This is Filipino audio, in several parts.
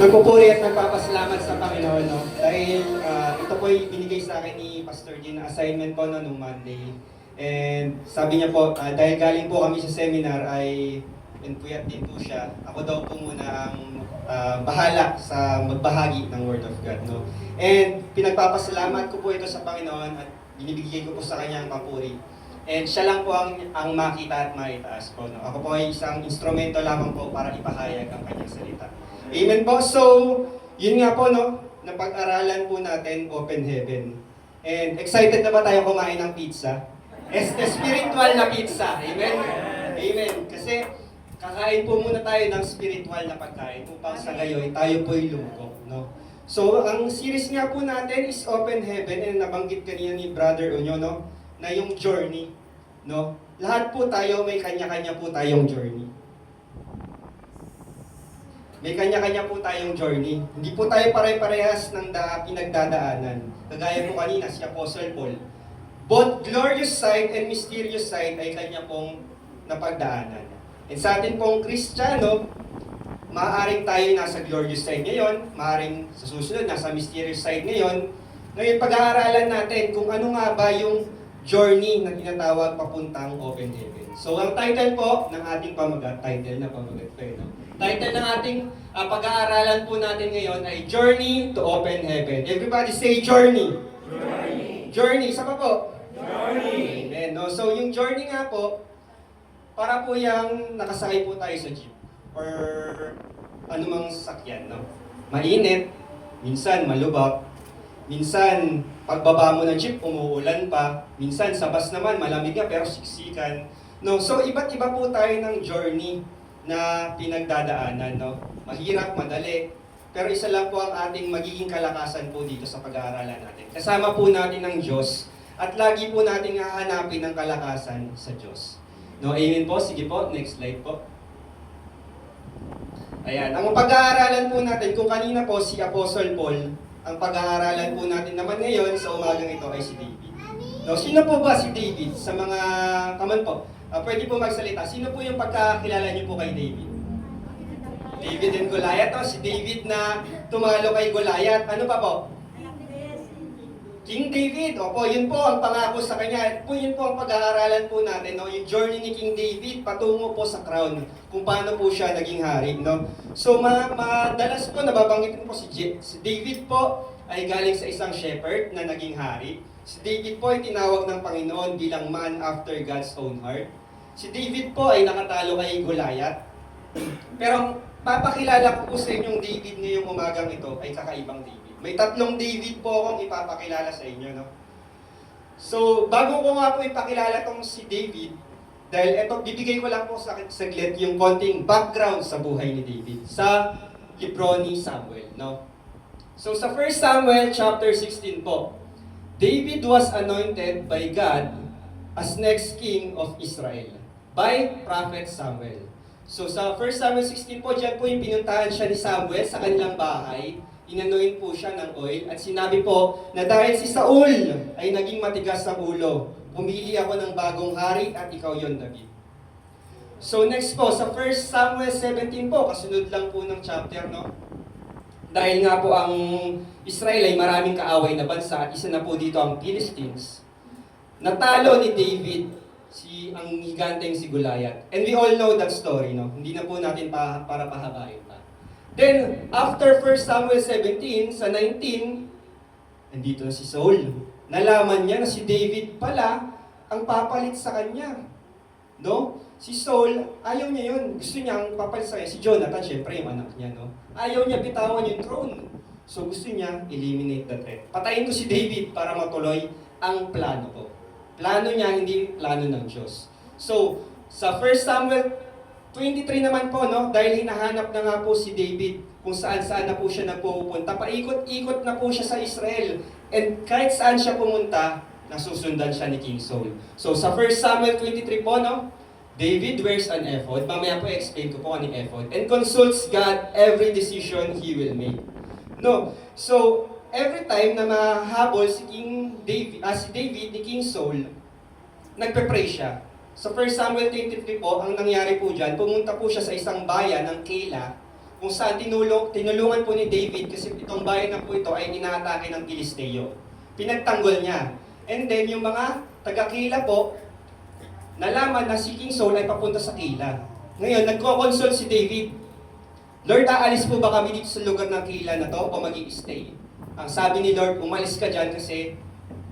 nagpupuri at nagpapasalamat sa Panginoon, no? Dahil ito po ay binigay sa akin ni Pastor Jean na assignment ko no, nung Monday. And sabi niya po, dahil galing po kami sa seminar ay puyat din po siya. Ako daw po muna ang bahala sa magbahagi ng Word of God, no? And pinagpapasalamat ko po ito sa Panginoon at binibigay ko po sa kanya ang papuri. And siya lang po ang makita at maitaas po, no? Ako po ay isang instrumento lamang po para ipahayag ang kanyang salita. Amen po. So, yun nga po, no? Napag-aralan po natin Open Heaven. And excited na ba tayo kumain ng pizza? Spiritual na pizza. Amen? Amen. Kasi kakain po muna tayo ng spiritual na pagkain upang sa gayoy tayo po'y lumugok, no? So, ang series nga po natin is Open Heaven, and nabanggit kanina ni Brother Unyo, no? Na yung journey, no? Lahat po tayo may kanya-kanya po tayong journey. May kanya-kanya po tayong journey. Hindi po tayo pare-parehas ng pinagdadaanan. Kagaya po kanina si Apostle Paul. Both glorious side and mysterious side ay kanya pong napagdaanan. And sa atin pong Kristiyano, maaaring tayo nasa glorious side ngayon, maaaring sa susunod nasa mysterious side ngayon. Ngayon pag-aaralan natin kung ano nga ba yung journey na tinatawag papuntang Open Heaven. So ang title po ng ating pamagat, title no? Title ng ating pag-aaralan po natin ngayon ay Journey to Open Heaven. Everybody say journey. Journey. Journey, isa pa po? Journey. Amen. No? So yung journey nga po, para po yung nakasakay po tayo sa jeep or anumang sasakyan. No? Mainit, minsan malubak, minsan pagbaba mo ng jeep, umuulan pa, minsan sa bus naman, malamig nga pero siksikan. No? So iba't iba po tayo ng journey na pinagdadaanan, no? Mahirap, madali. Pero isa lang po ang ating magiging kalakasan po dito sa pag-aaralan natin. Kasama po natin ang Diyos at lagi po nating hahanapin ang kalakasan sa Diyos. No, amen po. Sige po, next slide po. Ayan, ang pag-aaralan po natin, kung kanina po si Apostle Paul, ang pag-aaralan po natin naman ngayon sa umagang ito ay si David. No, sino po ba si David? Sa mga, kaman po, pwede po magsalita. Sino po yung pagkakilala niyo po kay David? David and Goliath. O, si David na tumalo kay Goliath. Ano pa po? King David. Opo, yun po ang pangako sa kanya. Yun po ang pag-aaralan po natin. No? Yung journey ni King David patungo po sa crown. Kung paano po siya naging hari. No? So, madalas po nababanggitin po si David po ay galing sa isang shepherd na naging hari. Si David po ay tinawag ng Panginoon bilang man after God's own heart. Si David po ay nakatalo kay Goliath. Pero papakilala ko po sa inyong David ngayong umagang ito ay kakaibang David. May tatlong David po akong ipapakilala sa inyo, no? So, bago ko nga po ipakilala tong si David, dahil eto, bibigay ko lang po sa saglit yung konting background sa buhay ni David sa libro ni Samuel, no? So, sa 1 Samuel chapter 16 po, David was anointed by God as next king of Israel by Prophet Samuel. So sa 1 Samuel 16 po, dyan po yung pinuntahan siya ni Samuel sa kanilang bahay. Inanoint po siya ng oil at sinabi po na dahil si Saul ay naging matigas ang ulo, pumili ako ng bagong hari at ikaw yon, David. So next po, sa 1 Samuel 17 po, kasunod lang po ng chapter, no? Dahil nga po ang Israel ay maraming kaaway na bansa at isa na po dito ang Philistines. Natalo ni David ang higanteng si Goliath. And we all know that story, no? Hindi na po natin para pahabain pa. Then, after 1 Samuel 17, sa 19, nandito na si Saul. Nalaman niya na si David pala ang papalit sa kanya. No? Si Saul, ayaw niya yun. Gusto niya ang papalit sa kanya. Si Jonathan, syempre yung anak niya, no? Ayaw niya bitawan yung throne. So gusto niya eliminate the threat. Patayin ko si David para matuloy ang plano ko. Plano niya, hindi plano ng Diyos. So, sa 1 Samuel 23 naman po, no, dahil hinahanap na nga po si David kung saan-saan na po siya nagpupunta, paikot-ikot na po siya sa Israel. And kahit saan siya pumunta, nasusundan siya ni King Saul. So, sa 1 Samuel 23 po, no, David wears an ephod. Mamaya po explain ko po ano yung ephod. And consults God every decision he will make. No, so, every time na mahabol si David ni King Saul, nagpe-pray siya. Sa 1 Samuel 23 po, ang nangyari po dyan, pumunta po siya sa isang bayan ng Keilah kung saan tinulungan po ni David kasi itong bayan na po ito ay inaatake ng Pilisteo. Pinagtanggol niya. And then yung mga taga-Kila po, nalaman na si King Saul ay papunta sa Kila. Ngayon, nagko-consult si David. Lord, aalis po ba kami dito sa lugar ng Kila na to o mag-i-stay? Ang sabi ni Lord, umalis ka dyan kasi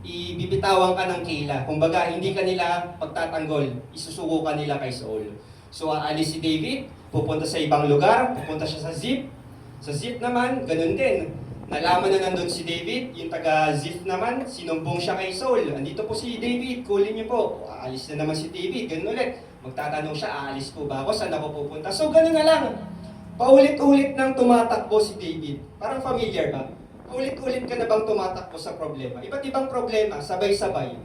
ibibitawan ka ng Kila. Kumbaga, hindi ka nila pagtatanggol. Isusuko ka nila kay Saul. So, aalis si David, pupunta sa ibang lugar, pupunta siya sa Ziph. Sa Ziph naman, ganun din. Nalaman na nandun si David, yung taga-Ziph naman, sinumbong siya kay Saul. Andito po si David, kunin niyo po. Aalis na naman si David, ganun ulit. Magtatanong siya, aalis po ba ako? Saan ako pupunta? So, ganun na lang. Paulit-ulit nang tumatakbo si David. Parang familiar ba? Paulit-ulit ka na bang tumatakbo sa problema? Iba't ibang problema, sabay-sabay.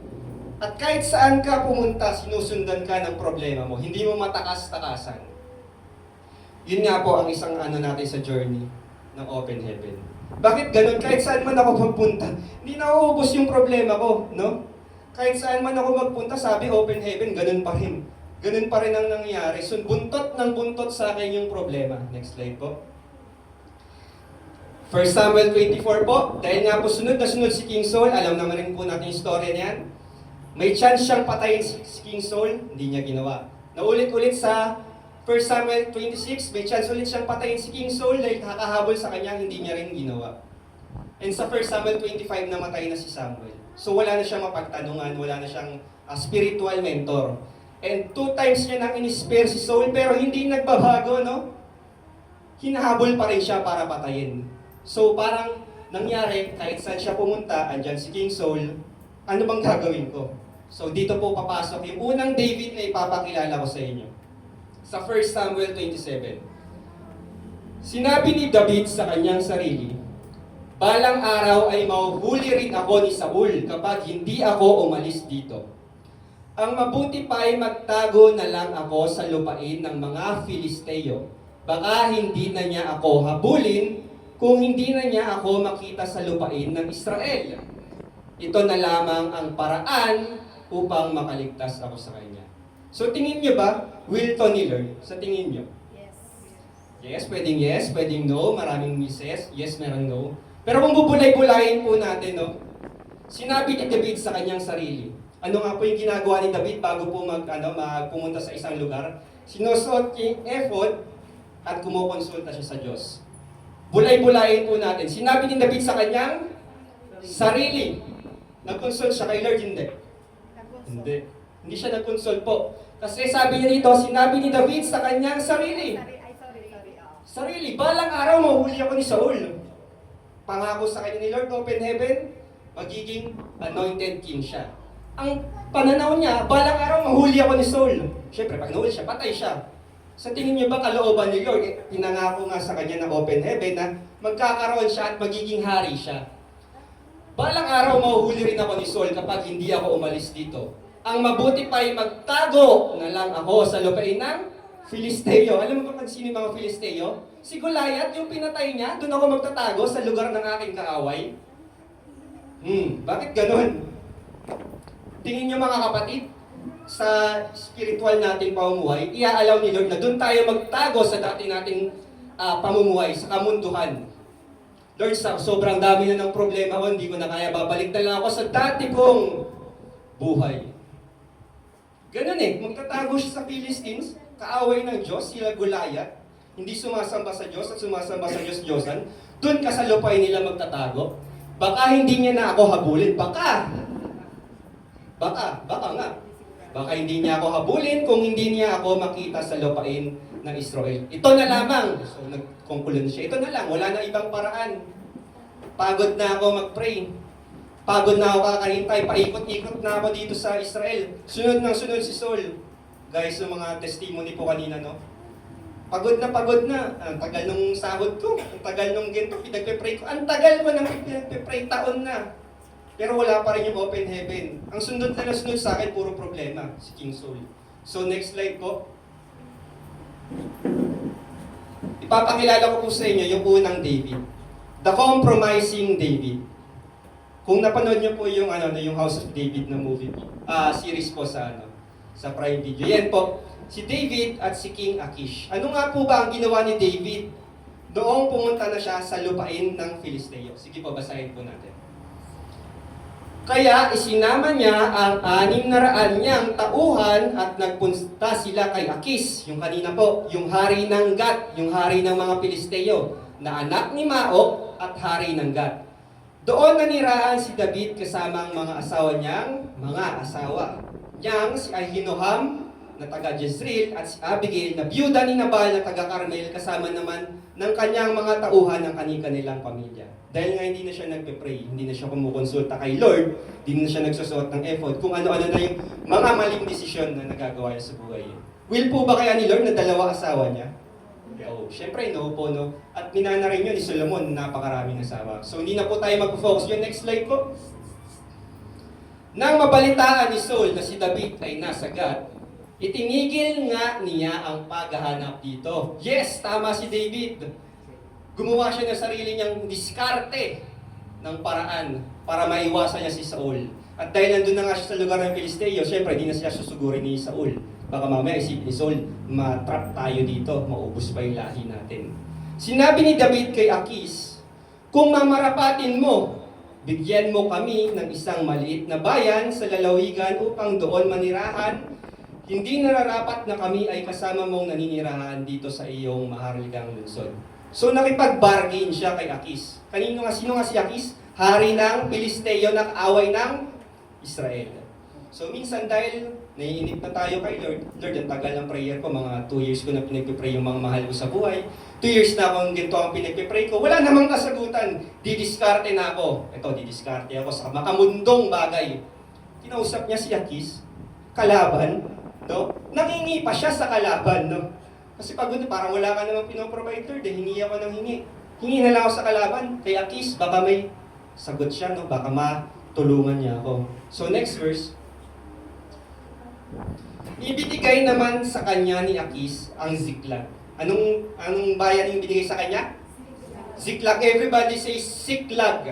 At kahit saan ka pumunta, sinusundan ka ng problema mo. Hindi mo matakas-takasan. Yun nga po ang isang natin sa journey ng Open Heaven. Bakit ganun? Kahit saan man ako magpunta, hindi na uubos yung problema ko, no? Kahit saan man ako magpunta, sabi Open Heaven, ganun pa rin. Ganun pa rin ang nangyayari. So, buntot ng buntot sa akin yung problema. Next slide po. 1 Samuel 24 po, dahil nga po sunod na sunod si King Saul, alam naman rin po natin yung story niyan. May chance siyang patayin si King Saul, hindi niya ginawa. Naulit-ulit sa 1 Samuel 26, may chance ulit siyang patayin si King Saul dahil kakahabol sa kanya, hindi niya rin ginawa. And sa 1 Samuel 25, namatay na si Samuel. So wala na siyang mapagtanungan, wala na siyang spiritual mentor. And 2 times niya nang in-spare si Saul, pero hindi nagbabago, no? Hinahabol pa rin siya para patayin. So parang nangyari, kahit saan siya pumunta, andyan si King Saul, ano bang gagawin ko? So dito po papasok yung unang David na ipapakilala ko sa inyo. Sa 1 Samuel 27. Sinabi ni David sa kanyang sarili, balang araw ay mahuhuli rin ako ni Saul kapag hindi ako umalis dito. Ang mabuti pa ay magtago na lang ako sa lupain ng mga Filisteo. Baka hindi na niya ako habulin kung hindi na niya ako makita sa lupain ng Israel. Ito na lamang ang paraan upang makaligtas ako sa kanya. So tingin niyo ba, will to ni Lord? Sa tingin niyo? Yes, pwedeng no, maraming misses, yes, meron no. Pero kung bubulay-bulayin po natin, no, sinabi ni David sa kanyang sarili, ano nga po yung ginagawa ni David bago po pumunta sa isang lugar? Sinusuot yung ephod at kumukonsulta siya sa Diyos. Bulay-bulayin po natin. Sinabi ni David sa kanyang sarili. Nag-consult siya kay Lord, hindi. Hindi siya nag-consult po. Kasi sabi niya dito, sinabi ni David sa kanyang sarili. Sarili, balang araw mahuli ako ni Saul. Pangako sa kanya ni Lord, open heaven, magiging anointed king siya. Ang pananaw niya, balang araw mahuli ako ni Saul. Siyempre, pag nahuli siya, patay siya. Sa tingin niyo ba kalooban ni Lord, pinangako nga sa kanya ng open heaven na magkakaroon siya at magiging hari siya. Balang araw mahuhuli rin ako ni Saul kapag hindi ako umalis dito. Ang mabuti pa ay magtago na lang ako sa lupain ng Filisteo. Alam mo ba kung sino yung mga Filisteo? Si Goliath, yung pinatay niya, doon ako magtatago sa lugar ng aking kaaway. Bakit ganun? Tingin niyo mga kapatid, sa spiritual nating pamumuhay, iaalaw ni Lord na doon tayo magtago sa dati nating pamumuhay, sa kamunduhan. Lord, sobrang dami na ng problema ko, hindi ko na kaya, babalik na lang ako sa dati kong buhay. Ganun magtatago siya sa Philistines, kaaway ng Diyos, sila Goliath, hindi sumasamba sa Diyos at sumasamba sa Diyos-Diyosan, doon ka sa lupain nila magtatago. Baka hindi niya na ako habulin, baka nga. Baka hindi niya ako habulin kung hindi niya ako makita sa lupain ng Israel. Ito na lamang. So nag-conclude siya. Ito na lang. Wala na ibang paraan. Pagod na ako mag-pray. Pagod na ako kakahintay. Paikot-ikot na ako dito sa Israel. Sunod si Saul. Guys, yung mga testimony po kanina, no? Pagod na. Ang tagal nung sahod ko. Ang tagal nung ginto. Pinagpe-pray ko. Ang tagal ko nang pinagpe-pray, taon na. Pero wala pa rin yung open heaven. Ang sunod sa akin, puro problema, si King Saul. So next slide po. Ipapakilala ko po sa inyo yung unang David. The Compromising David. Kung napanood niyo po yung yung House of David na movie po, series po sa Prime Video. Yan po, si David at si King Akish. Ano nga po ba ang ginawa ni David Doong pumunta na siya sa lupain ng Filisteo. Sige po, basahin po natin. Kaya isinama niya ang 600 niyang tauhan at nagpunta sila kay Akis, yung kanina po, yung hari ng Gat, yung hari ng mga Filisteo, na anak ni Maok at hari ng Gat. Doon nanirahan si David kasama ang mga asawa niyang mga asawa. Niyang si Ahinoam na taga Jezreel at si Abigail na byuda ni Nabal na taga Carmel kasama naman ng kanyang mga tauhan ng kanilang pamilya. Dahil nga hindi na siya nagpe-pray, hindi na siya kumukonsulta kay Lord, hindi na siya nagsusuot ng effort kung ano-ano na yung mga maling desisyon na nagagawa niya sa buhay. Will po ba kaya ni Lord na 2 asawa niya? Oo, syempre no po, no? At minana rin yun ni Solomon, napakaraming asawa. So hindi na po tayo mag-focus. Yung next slide po. Nang mabalitaan ni Saul na si David ay nasa Gad, itinigil nga niya ang paghahanap dito. Yes, tama si David. Gumawa siya ng sarili niyang diskarte ng paraan para maiwasan niya si Saul. At dahil nandun na nga siya sa lugar ng Filisteo, syempre di na siya susugurin ni Saul. Baka mamaya isipin ni Saul, matrap tayo dito, maubos pa yung lahi natin. Sinabi ni David kay Akis, kung mamarapatin mo, bigyan mo kami ng isang maliit na bayan sa lalawigan upang doon manirahan. Hindi nararapat na kami ay kasama mong naninirahan dito sa iyong maharlikang lungsod. So nakipag-bargain siya kay Akis. Sino nga si Akis? Hari ng Filisteo na kaaway ng Israel. So minsan dahil naiinip na tayo kay Lord, Lord, ang tagal ng prayer ko, mga 2 years ko na pinagpipray yung mga mahal ko sa buhay. 2 years na akong ganito ang pinagpipray ko. Wala namang kasagutan. Didiskarte na ako. Ito, didiskarte ako sa makamundong bagay. Kinausap niya si Akis, kalaban, no? Nangingi pa siya sa kalaban, no? Kasi pag parang wala ka namang pinoprovide, Lord, hingi ako ng hingi. Hingi na lang ako sa kalaban. Kay Akis, baka may sagot siya, no? Baka matulungan niya ako. So next verse. Ibinigay naman sa kanya ni Akis ang Ziklag. Anong bayan yung binigay sa kanya? Ziklag. Everybody say Ziklag.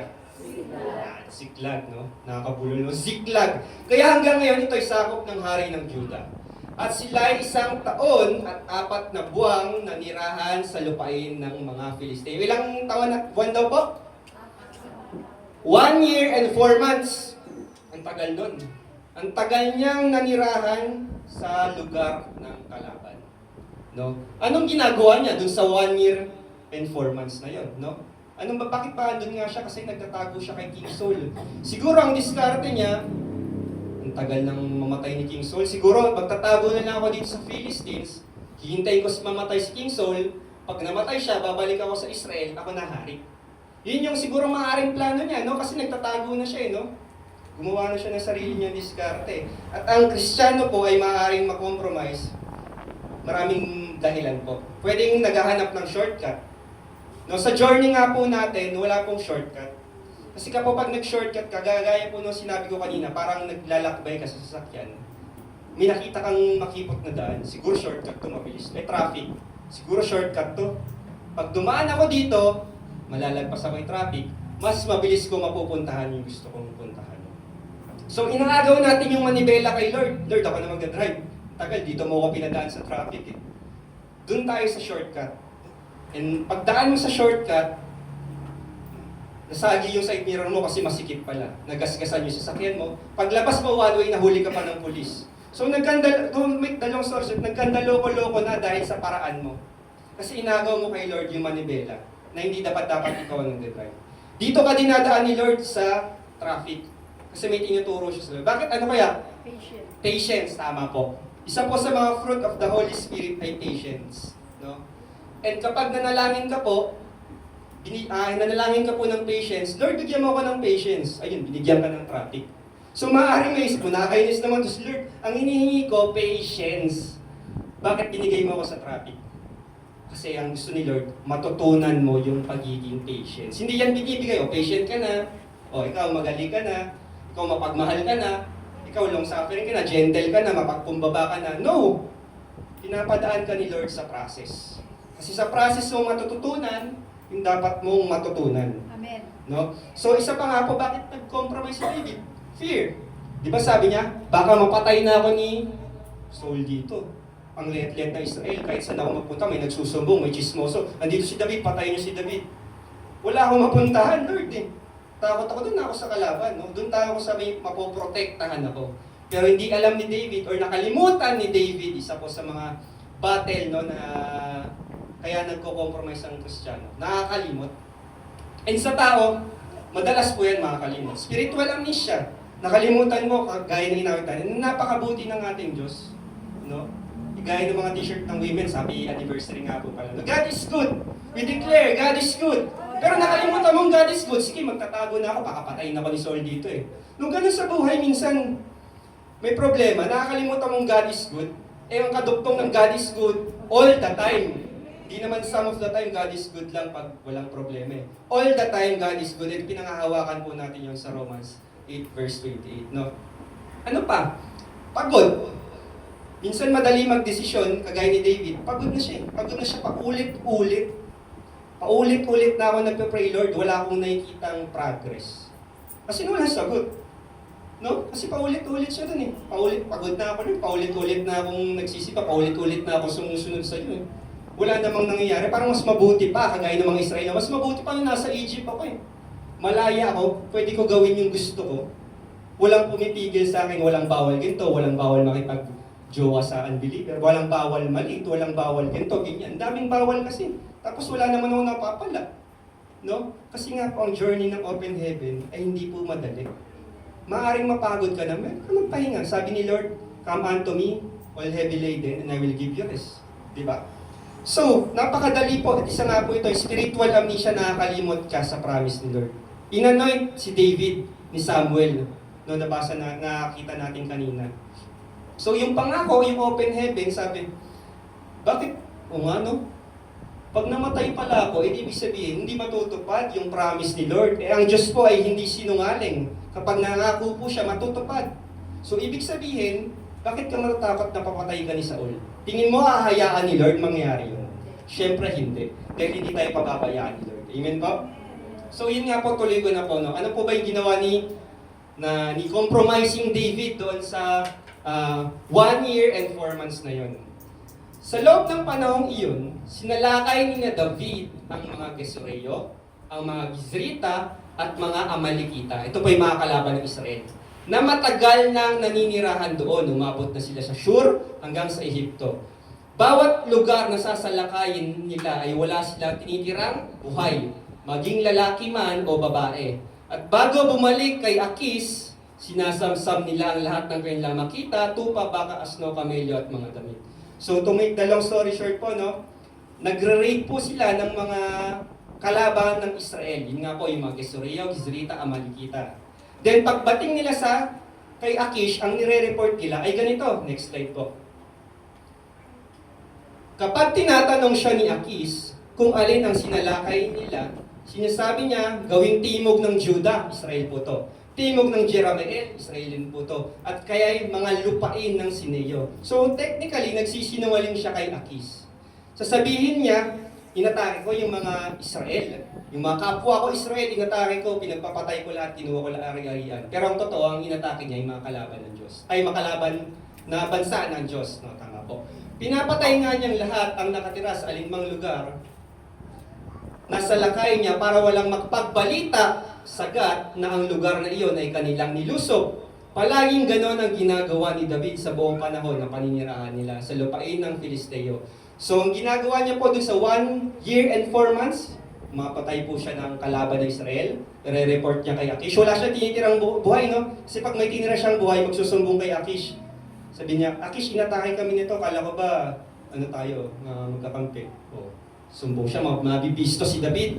Ziklag, no? Nakakabulol, no? Ziklag. Kaya hanggang ngayon, ito'y sakop ng hari ng Juda. At sila ay 1 taon at 4 na buwang nanirahan sa lupain ng mga Filisteo. Ilang buwan daw po? 1 year and 4 months. Ang tagal nun. Ang tagal niyang nanirahan sa lugar ng kalaban. No? Anong ginagawa niya dun sa 1 year and 4 months na yon, no? Bakit pa andun nga siya? Kasi nagtatago siya kay King Saul. Siguro ang diskarte niya, ang tagal nang mamatay ni King Saul, siguro magtatago na lang ako dito sa Philistines, hihintay ko mamatay si King Saul, pag namatay siya, babalik ako sa Israel, ako na hari. Yun yung siguro maaaring plano niya, no? Kasi nagtatago na siya, no? Gumawa na siya ng sarili niyang diskarte. At ang Kristiyano po ay maaaring makompromise. Maraming dahilan po. Pwedeng naghahanap ng shortcut. No, sa journey nga po natin, wala pong shortcut. Kasi kapag nag-shortcut ka, gagaya po nung sinabi ko kanina, parang naglalakbay ka sa sasakyan. May nakita kang makipot na daan, siguro shortcut to, mabilis. May traffic, siguro shortcut to. Pag dumaan ako dito, malalagpas ako yung traffic, mas mabilis ko mapupuntahan yung gusto kong puntahan. So, inaagaw natin yung manibela kay Lord. Lord, ako na mag-drive. Tagal, dito mo ako pinadaan sa traffic. Doon tayo sa shortcut. And pagdaan mo sa shortcut, nasagi yung side mirror mo kasi masikip pala. Nagasgasan yung sasakyan mo. Paglabas mo one way, nahuli ka pa ng pulis. So, kung may dalawang source, nagkandaloko-loko na dahil sa paraan mo. Kasi inagaw mo kay Lord yung manibela na hindi dapat ikaw ang nag-drive. Dito ka dinadaan ni Lord sa traffic. Kasi may tinuturo siya sa Lord. Bakit? Ano kaya? Patient. Patience, tama po. Isa po sa mga fruit of the Holy Spirit ay patience. No? And kapag nanalangin ka po, nanalangin ka po ng patience, Lord, bigyan mo ako ng patience. Ayun, binigyan ka ng traffic. So maaaring may isip mo, nakakainis naman to si Lord. Ang hinihingi ko, patience. Bakit binigay mo ako sa traffic? Kasi ang gusto ni Lord, matutunan mo yung pagiging patience. Hindi yan binibigay, patient ka na, ikaw magaling ka na, ikaw mapagmahal ka na, ikaw long suffering ka na, gentle ka na, mapagkumbaba ka na. No! Pinapadaan ka ni Lord sa process. Kasi sa process mong matututunan, yung dapat mong matutunan. Amen. No? So isa pa nga po, bakit nag-compromise si David? Fear. Di ba sabi niya, baka mapatay na ako ni Saul dito. ang liit-liit na Israel. Kahit saan ako magpunta, may nagsusumbong, may chismoso. Andito si David, patayin niyo si David. Wala akong mapuntahan, Lord eh. Takot ako, doon ako sa kalaban. No? Doon tayo ako sa may mapoprotektahan ako. Pero hindi alam ni David or nakalimutan ni David, isa po sa mga battle no, na kaya nagko-compromise ang Kristiyano. Nakakalimot. And sa tao, madalas po yan makakalimot. Spiritual amnesia. Nakalimutan mo, gaya ng inawit tayo, napakabuti ng ating Diyos. No? Gaya ng mga t-shirt ng women, sabi anniversary nga po pala. God is good. We declare, God is good. Pero nakalimutan mong God is good, sige magtatago na ako, pakapatayin ako ni Saul dito eh. Nung ganun sa buhay, minsan may problema, nakakalimutan mong God is good, eh ang kadugtong ng God is good all the time. Di naman some of the time God is good lang pag walang problema eh. All the time God is good, and pinangahawakan po natin yun sa Romans 8 verse 28, no? Ano pa? Pagod. Minsan madali magdesisyon, kagaya ni David, pagod na siya. Pagod na siya paulit-ulit. Paulit-ulit na ako nagpe-pray, Lord, wala akong nakikitang progress. Kasi wala sagot. No? Kasi paulit-ulit siya dun eh. Pagod na ako nun, paulit-ulit na akong nagsisipa, paulit-ulit na akong sumusunod sa iyo eh. Wala namang nangyayari. Parang mas mabuti pa, kagaya ng mga Israel. Mas mabuti pa nung nasa Egypt ako eh. Malaya ako, pwede ko gawin yung gusto ko. Walang pumipigil sa akin, walang bawal ganito, walang bawal makipag-jowa sa unbeliever, walang bawal maliit, walang bawal ganito, ganyan. Daming bawal kasi. Tapos wala naman ako napapala. No? Kasi nga po ang journey ng open heaven ay hindi po madali. Maaring mapagod ka na, meron ka magpahinga. Sabi ni Lord, come unto me, all heavy laden, and I will give you rest. Diba? So, napakadali po. At isa nga po ito, spiritual amnesia, nakakalimot ka sa promise ni Lord. Inanoint si David ni Samuel. No, nabasa na, nakakita natin kanina. So, yung pangako, yung open heaven, sabi, bakit? O nga, no? Pag namatay pala ako, ibig sabihin, hindi matutupad yung promise ni Lord. Eh, ang Diyos po ay hindi sinungaling. Kapag nangako po siya, matutupad. So, ibig sabihin, bakit ka matatakot na papatay ka ni Saul? Tingin mo, hahayaan ni Lord mangyari yun? Siyempre, hindi. Dahil hindi tayo pababayaan ni Lord. Amen po? So, yun nga po, tuloy ko na po. No? Ano po ba yung ginawa ni compromising David doon sa 1 year and 4 months na yun? Sa loob ng panahong iyon, sinalakay ni David ang mga Gesureo, ang mga Gizrita, at mga Amalekita. Ito po yung mga kalaban ng Israel. Na matagal nang naninirahan doon, umabot na sila sa Shur hanggang sa Ehipto. Bawat lugar na sasalakayin nila ay wala silang tinitirang buhay, maging lalaki man o babae. At bago bumalik kay Akis, sinasamsam nila ang lahat ng kanilang makita, tupa, baka, asno, kamelyo at mga damit. So to make the long story short po, no, nagre-raid po sila ng mga kalaban ng Israel. Yun nga po, yung mga Gesureo, Gizrita, Amalekita. Then pagbating nila sa kay Akish, ang nire-report nila ay ganito. Next slide po. Kapag tinatanong siya ni Akish kung alin ang sinalakay nila, sinasabi niya, gawing timog ng Juda, Israel po to. Timog ng Jerahmeel, Israelin po to. At kaya mga lupain ng Sineo. So technically, nagsisinungaling siya kay Akish. Sasabihin niya, inatake ko yung mga Israel. Yung mga kapwa ko Israel, inatake ko, pinagpapatay ko lahat, kinuha ko lahat ari-arian. Pero ang totoo, ang inatake niya yung mga kalaban ng Diyos. Ay, makalaban na bansa ng Diyos. No, tama po. Pinapatay nga niyang lahat ang nakatira sa alinmang lugar. Nasa lakay niya para walang makapagbalita sagat na ang lugar na iyon ay kanilang nilusob. Palaging ganon ang ginagawa ni David sa buong panahon na paninirahan nila sa lupain ng Filisteo. So, ang ginagawa niya po doon sa 1 year and 4 months, mapatay po siya ng kalaban ng Israel. Re-report niya kay Akish. Wala siya tinitirang buhay, no? Kasi pag may tinira siyang buhay, magsusumbong kay Akish. Sabi niya, Akish, inatake kami nito. Kala ko ba, ano tayo, magkakampi. O, sumbong siya, mabibisto si David.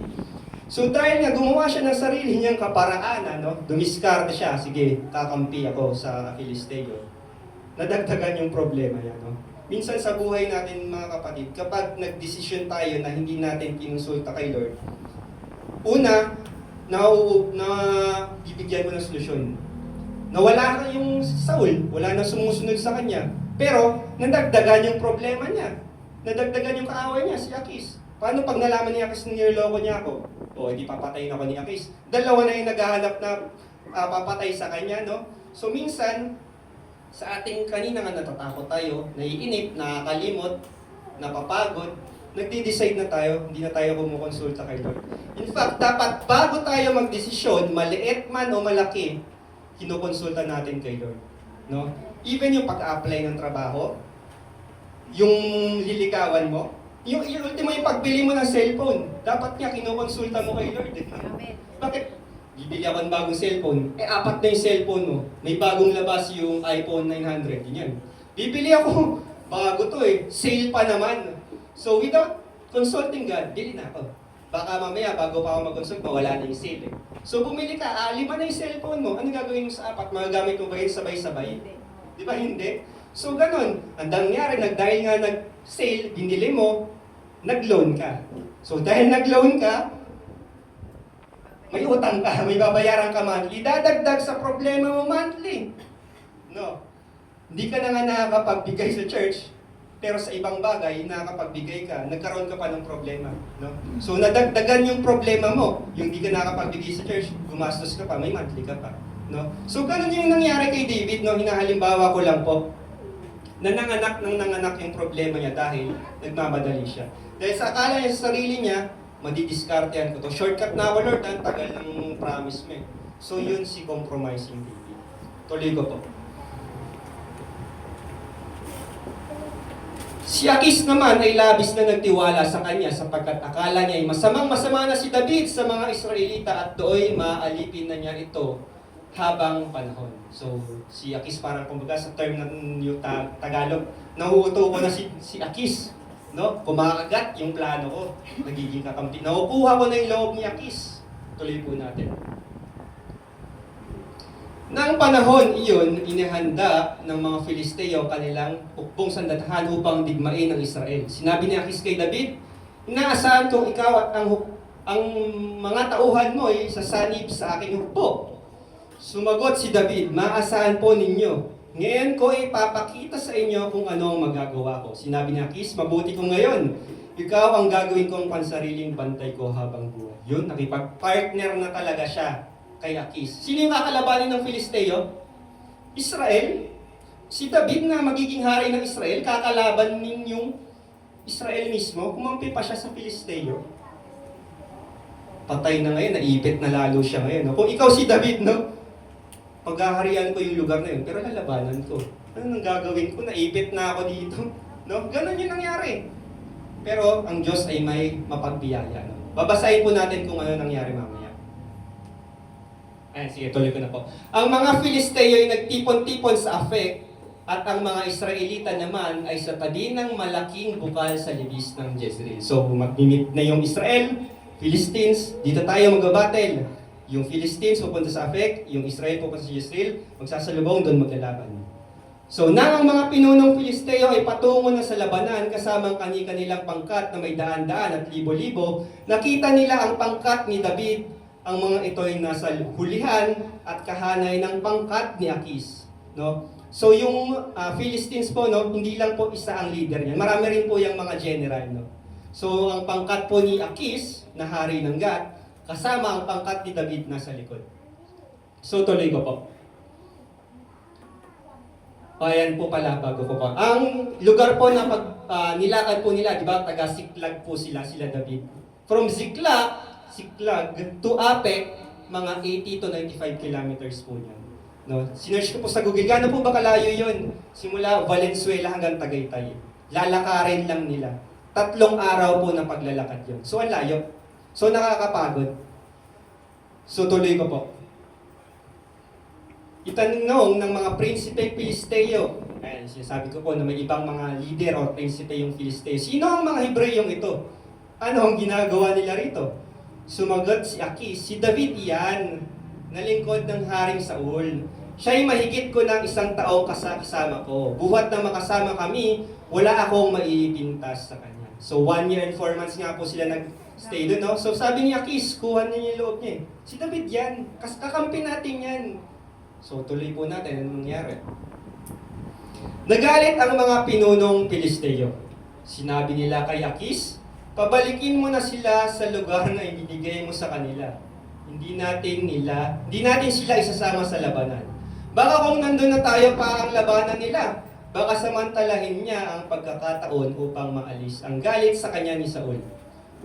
So, dahil nga gumawa siya ng sarili niyang kaparaanan, no? Dumiskarte siya, sige, kakampi ako sa Filisteo. Nadagdagan yung problema yan, no? Minsan sa buhay natin mga kapatid, kapag nagdesisyon tayo na hindi natin kinonsulta kay Lord, una, bibigyan mo ng solusyon. Nawala ka yung Saul, wala na sumusunod sa kanya. Pero, nadagdagan yung problema niya. Nadagdagan yung kaaway niya, si Akish. Paano pag nalaman ni Akish na niloloko niya ako? O, hindi papatayin ako ni Akish. Dalawa na yung naghahanap na papatay sa kanya, no? So, minsan, sa ating kanina nga natatakot tayo, naiinip, nakakalimot, napapagod, nagdi-decide na tayo, hindi na tayo kumukonsulta kay Lord. In fact, dapat bago tayo magdesisyon, maliit man o malaki, kinukonsulta natin kay Lord. No? Even yung pag-apply ng trabaho, yung liligawan mo, yung ultimo yung pagbili mo ng cellphone, dapat nga kinukonsulta mo kay Lord. Amen. Bakit? Bibili ako ng bagong cellphone, apat na yung cellphone mo. May bagong labas yung iPhone 900, yun yan. Bibili ako, bago to sale pa naman. So without consulting God, bili na ako. Baka mamaya, bago pa ako mag-consult, mawala na yung sale So bumili ka, 5 na yung cellphone mo, ano gagawin mo sa apat? Magagamit mo ba yun sabay-sabay? Di ba hindi? So ganun, ang nangyari, dahil nga nag-sale, binili mo, nag-loan ka. So dahil nag-loan ka, may utang ka, may babayaran ka monthly, dadagdag sa problema mo monthly. No. Hindi ka na nga nakakapagbigay sa church, pero sa ibang bagay, nakakapagbigay ka, nagkaroon ka pa ng problema. No? So nadagdagan yung problema mo, yung hindi ka nakakapagbigay sa church, gumastos ka pa, may monthly ka pa. No? So ganun yung nangyari kay David, no? Hinahalimbawa ko lang po, na nanganak yung problema niya dahil nagmamadali siya. Dahil sa akala niya sa sarili niya, madidiskartehan ko to. Shortcut na ako, Lord, ang tagal ng promise mo. So yun si compromising David. Tuloy ko po. Si Akis naman ay labis na nagtiwala sa kanya sapagkat akala niya ay masamang-masama na si David sa mga Israelita at do'y maaalipin na niya ito habang panahon. So, si Akis parang kumbaga sa term ng yung Tagalog, nahuuto ko na si Akis. No? Kumakagat yung plano ko. Nagiging kakampi. Nakukuha ko na yung loob ni Akis. Tuloy po natin. Nang panahon iyon, inihanda ng mga Filisteo kanilang hukbong sandatahan upang digmain ng Israel. Sinabi ni Akis kay David, inaasahan kong ikaw at ang mga tauhan mo ay sasanib sa aking hukbo. Sumagot si David, maasahan po ninyo. Ngayon ko ipapakita sa inyo kung ano ang magagawa ko. Sinabi ni Akis, mabuti ko ngayon. Ikaw ang gagawin kong pansariling bantay ko habang buhay. Yun, nakipag-partner na talaga siya kay Akis. Sino yung kakalabanin ng Filisteo? Israel. Si David na magiging hari ng Israel, kakalaban ninyong Israel mismo. Kumampi pa siya sa Filisteo. Patay na ngayon, naipit na lalo siya ngayon. No? Kung ikaw si David, no? Paghaharian ko yung lugar na yun, pero lalabanan ko. Ano nang gagawin ko? Naipit na ako dito. No? Ganon yung nangyari. Pero ang Diyos ay may mapagbiyaya. No? Babasahin po natin kung ano nangyari mamaya. Ayan, sige, tuloy ko na po. Ang mga Filisteo ay nagtipon-tipon sa Afek at ang mga Israelita naman ay sa tabi ng malaking bukal sa libis ng Jezreel. So, magmimit na yung Israel, Philistines, dito tayo magbabattle. Yung Philistines pupunta sa Afek, yung Israel pupunta sa Jezreel, magsasalubong, doon maglalaban. So, nang ang mga pinunong Filisteo ay patungo na sa labanan kasama ang kanilang pangkat na may daan-daan at libo-libo, nakita nila ang pangkat ni David. Ang mga ito ay nasa hulihan at kahanay ng pangkat ni Akis. No? So, yung Philistines po, no, hindi lang po isa ang leader niya. Marami rin po yung mga general. No? So, ang pangkat po ni Akis, na hari ng Gat, kasama ang pangkat ni David nasa likod. So, tuloy ko po. Ayan po pala, bago ko pa. Ang lugar po na nilakad po nila, di ba, taga Siklag po sila David. From Siklag to Apek, mga 80 to 95 kilometers po yan. No? Sinearch ko po sa Google, gaano po ba kalayo yun? Simula Valenzuela hanggang Tagaytay. Lalakarin lang nila. 3 araw po na paglalakad yun. So, ang layo. So, nakakapagod. So, tuloy ko po. Itanong ng mga prinsipe Filisteo. Ayan, sinasabi ko po na may ibang mga leader o prinsipe yung Filisteo. Sino ang mga Hebreyong ito? Ano ang ginagawa nila rito? Sumagot si Akis, si David iyan, na lingkod ng Haring Saul. Siya'y mahigit ko ng 1 taong kasama ko. Buhat na makasama kami, wala akong maipintas sa kanya. So 1 year and 4 months nga po sila nag-stay doon. No? So sabi ni Akis, kuha niya yung loob niya. Si David yan, kakampi natin yan. So tuloy po natin, anong nangyari? Nagalit ang mga pinunong Filisteo. Sinabi nila kay Akis, pabalikin mo na sila sa lugar na ibinigay mo sa kanila. Hindi natin sila isasama sa labanan. Baka kung nandun na tayo pa ang labanan nila, baka samantalahin niya ang pagkakataon upang maalis ang galit sa kanya ni Saul.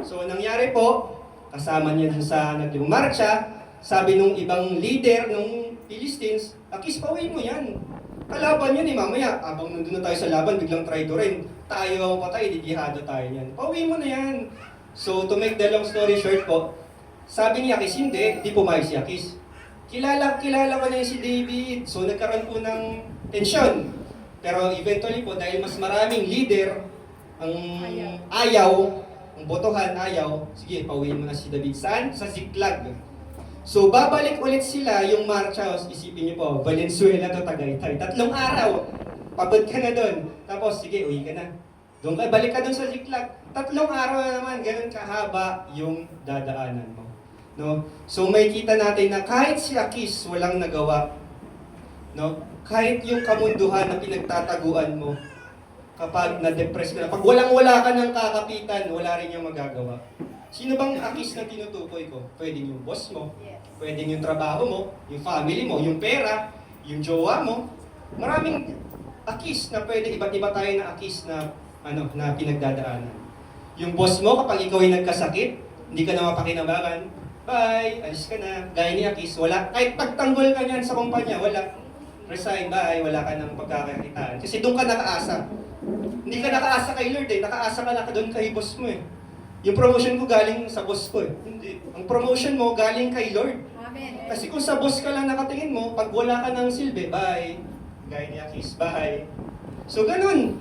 So nangyari po, kasama niya dun sa nagmarcha, sabi nung ibang leader nung Philistines, Akis, pauwiin mo yan. Kalaban yun mamaya, abang nandun na tayo sa laban, biglang traidorin. Tayo ang patay, didihado tayo yan. Pauwiin mo na yan. So to make the long story short po, sabi ni Akis, hindi pumayag si Akis. Kilala ko na yun si David. So nagkaroon po ng tensyon. Pero eventually po, dahil mas maraming leader ang ayaw, ang botohan ayaw, sige, pauwiin mo na si David. Saan? Sa Ziklag. So babalik ulit sila yung marcha. Isipin niyo po, Valenzuela to Tagaytay. 3 araw. Pagod ka na doon. Tapos, sige, uwi ka na. Doon ka, balik ka doon sa Ziklag. 3 araw na naman, ganun kahaba yung dadaanan mo. No? So may kita natin na kahit si Akis walang nagawa, no? Kahit yung kamunduhan na pinagtataguan mo, kapag na-depress ka na, pag walang-wala ka ng kakapitan, wala rin yung magagawa. Sino bang Akis na tinutukoy ko? Pwedeng yung boss mo, pwedeng yung trabaho mo, yung family mo, yung pera, yung jowa mo. Maraming Akis na pwede, iba't iba tayo na Akis na, na pinagdadaanan. Yung boss mo, kapag ikaw ay nagkasakit, hindi ka na mapakinabangan, bye, alis ka na. Gaya ni Akis, wala. Kahit pagtanggol ka niyan sa kumpanya, wala. Resign, bye, wala ka ng pagkakakitaan. Kasi doon ka nakaasa. Hindi ka nakaasa kay Lord eh, nakaasa ka na doon kay boss mo eh. Yung promotion ko galing sa boss ko eh. Hindi. Ang promotion mo galing kay Lord. Amen. Kasi kung sa boss ka lang nakatingin mo, pag wala ka ng silbi, bye. Gaya ni Akis, bye. So ganun.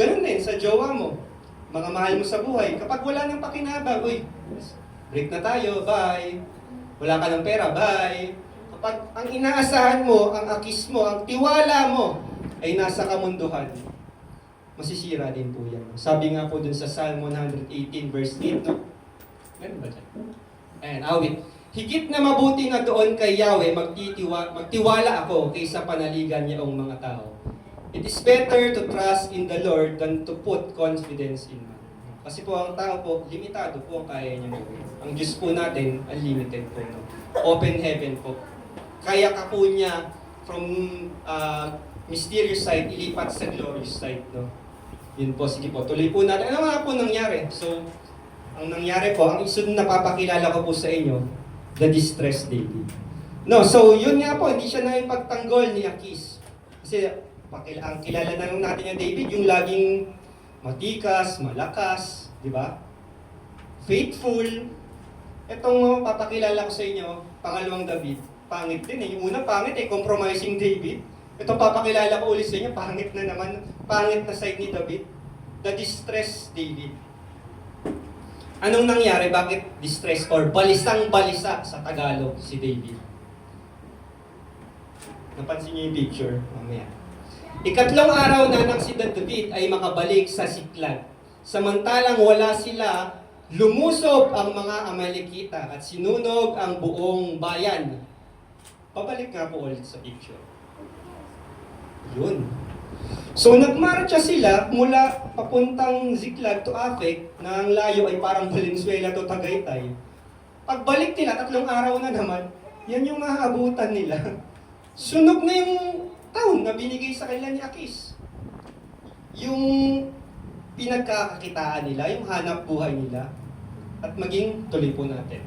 Ganun din sa jowa mo. Mga mahal mo sa buhay. Kapag wala ng pakinabang, uy, break na tayo, bye. Wala ka ng pera, bye. Kapag ang inaasahan mo, ang akis mo, ang tiwala mo, ay nasa kamunduhan, masisira din po yan. Sabi nga po dun sa Psalm 118 verse 8, no? Meron ba dyan? Ayan, awit. Higit na mabuti na doon kay Yahweh, magtiwala ako kaysa panaligan niya ang mga tao. It is better to trust in the Lord than to put confidence in man. Kasi po ang tao po, limitado po ang kaya niya gawin. Ang Diyos po natin, unlimited po. No? Open heaven po. Kaya ka po niya from mysterious side, ilipat sa glorious side. No? Yun po, sige po, tuloy po natin. Ano nga po nangyari? So, ang nangyari po, ang isunod na papakilala ko po sa inyo, the distressed David. No, so yun nga po, hindi siya na ipagtanggol ni Akis. Kasi ang kilala na lang natin yung David, yung laging matikas, malakas, di ba? Faithful. Itong papakilala ko sa inyo, pangalawang David, pangit din eh. Yung una pangit eh, compromising David. Itong papakilala ko ulit sa inyo, pangit na naman, pangit na side ni David. The distressed David. Anong nangyari? Bakit distress or balisang-balisa sa Tagalog si David? Napansin niyo yung picture? Mamaya. Ikatlong araw na nang si David ay makabalik sa Siklag. Samantalang wala sila, lumusob ang mga Amalekita at sinunog ang buong bayan. Pabalik nga po ulit sa picture. Yun. So nagmarcha sila mula papuntang Ziklag to Afek na ang layo ay parang Valenzuela to Tagaytay. Pagbalik nila, 3 araw na naman, yan yung maaabutan nila. Sunog na yung taon na binigay sa kanila ni Akis. Yung pinagkakakitaan nila, yung hanap buhay nila, at maging tuloy po natin.